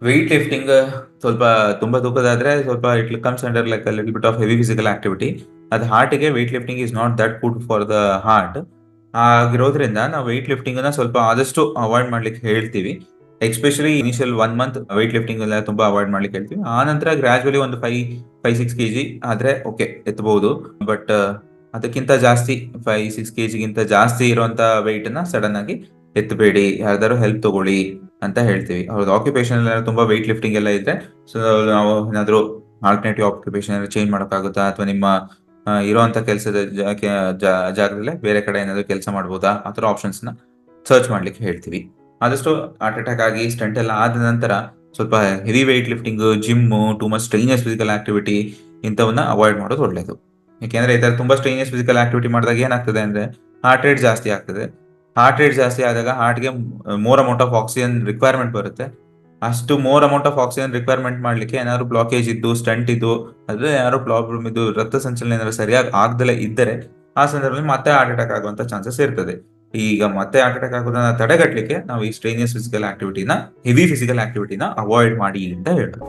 Weight lifting ಸ್ವಲ್ಪ ತುಂಬಾ ತೂಕದಾದ್ರೆ ಸ್ವಲ್ಪ it comes under like little bit of heavy physical activity. ಅದು ಹಾರ್ಟಿಗೆ weight lifting is not that good for the heart. ಆಗಿರೋದ್ರಿಂದ ನಾವು ವೆಯ್ಟ್ ಲಿಫ್ಟಿಂಗ್ ಸ್ವಲ್ಪ ಆದಷ್ಟು ಅವಾಯ್ಡ್ ಮಾಡ್ಲಿಕ್ಕೆ ಹೇಳ್ತೀವಿ. Especially initial 1 month weight lifting ಎಲ್ಲ ತುಂಬಾ ಅವಾಯ್ಡ್ ಮಾಡ್ಲಿಕ್ಕೆ ಹೇಳ್ತೀವಿ. ಆ ನಂತರ ಗ್ರಾಜುವಲಿ ಒಂದು 5-6 kg ಆದ್ರೆ ಓಕೆ ಎತ್ತಬಹುದು. ಬಟ್ ಅದಕ್ಕಿಂತ ಜಾಸ್ತಿ 5-6 kg ಜಾಸ್ತಿ ಇರುವಂತ ವೆಯ್ಟ್ ನ ಸಡನ್ ಆಗಿ ಎತ್ತಬೇಡಿ. ಯಾರ್ದಾರು ಹೆಲ್ಪ್ ತಗೊಳ್ಳಿ ಅಂತ ಹೇಳ್ತೀವಿ. ಅವ್ರದ್ದು ಆಕ್ಯುಪೇಷನ್ ತುಂಬಾ ವೆಯ್ಟ್ ಲಿಫ್ಟಿಂಗ್ ಎಲ್ಲ ಇದ್ರೆ ಸೊ ನಾವು ಏನಾದ್ರು ಆಲ್ಟರ್ನೇಟಿವ್ ಆಕ್ಯುಪೇಷನ್ ಚೇಂಜ್ ಮಾಡೋಕ್ಕಾಗುತ್ತಾ, ಅಥವಾ ನಿಮ್ಮ ಇರುವಂತ ಕೆಲಸದ ಜಾಗದಲ್ಲೇ ಬೇರೆ ಕಡೆ ಏನಾದ್ರು ಕೆಲಸ ಮಾಡ್ಬೋದಾ, ಆ ಥರ ಆಪ್ಷನ್ಸ್ ನ ಸರ್ಚ್ ಮಾಡ್ಲಿಕ್ಕೆ ಹೇಳ್ತೀವಿ. ಆದಷ್ಟು ಹಾರ್ಟ್ ಅಟ್ಯಾಕ್ ಆಗಿ ಸ್ಟಂಟ್ ಎಲ್ಲ ಆದ ನಂತರ ಸ್ವಲ್ಪ heavy weight lifting, gym, too much strenuous physical activity ಇಂಥವನ್ನ ಅವಾಯ್ಡ್ ಮಾಡೋದು ಒಳ್ಳೇದು. ಯಾಕೆಂದ್ರೆ ಈ ತರ ತುಂಬಾ ಸ್ಟ್ರೈನಿಯಸ್ ಫಿಸಿಕಲ್ ಆಕ್ಟಿವಿಟಿ ಮಾಡಿದಾಗ ಏನಾಗ್ತದೆ ಅಂದ್ರೆ ಹಾರ್ಟ್ ರೇಟ್ ಜಾಸ್ತಿ ಆಗ್ತದೆ. ಹಾರ್ಟ್ ರೇಟ್ ಜಾಸ್ತಿ ಆದಾಗ ಹಾರ್ಟ್ಗೆ more amount of oxygen requirement ಬರುತ್ತೆ. ಅಷ್ಟು more amount of oxygen requirement ಮಾಡ್ಲಿಕ್ಕೆ ಏನಾದ್ರು ಬ್ಲಾಕೇಜ್ ಇದ್ದು, ಸ್ಟಂಟ್ ಇದ್ದು, ಅದ್ರಲ್ಲಿ ಏನಾದ್ರು ಪ್ರಾಬ್ಲಮ್ ಇದ್ದು, ರಕ್ತ ಸಂಚಲನ ಏನಾದ್ರು ಸರಿಯಾಗಿ ಆಗ್ದಲೇ ಇದ್ದರೆ ಆ ಸಂದರ್ಭದಲ್ಲಿ ಮತ್ತೆ ಹಾರ್ಟ್ ಅಟ್ಯಾಕ್ ಆಗುವಂತ ಚಾನ್ಸಸ್ ಇರ್ತದೆ. ಈಗ ಮತ್ತೆ ಹಾರ್ಟ್ ಅಟ್ಯಾಕ್ ಆಗೋದನ್ನ ತಡೆಗಟ್ಟಲಿಕ್ಕೆ ನಾವು ಈ ಸ್ಟ್ರೈನಿಯಸ್ ಫಿಸಿಕಲ್ ಆಕ್ಟಿವಿಟಿನ, ಹೆವಿ ಫಿಸಿಕಲ್ ಆಕ್ಟಿವಿಟಿನ ಅವಾಯ್ಡ್ ಮಾಡಿ ಅಂತ ಹೇಳೋದು.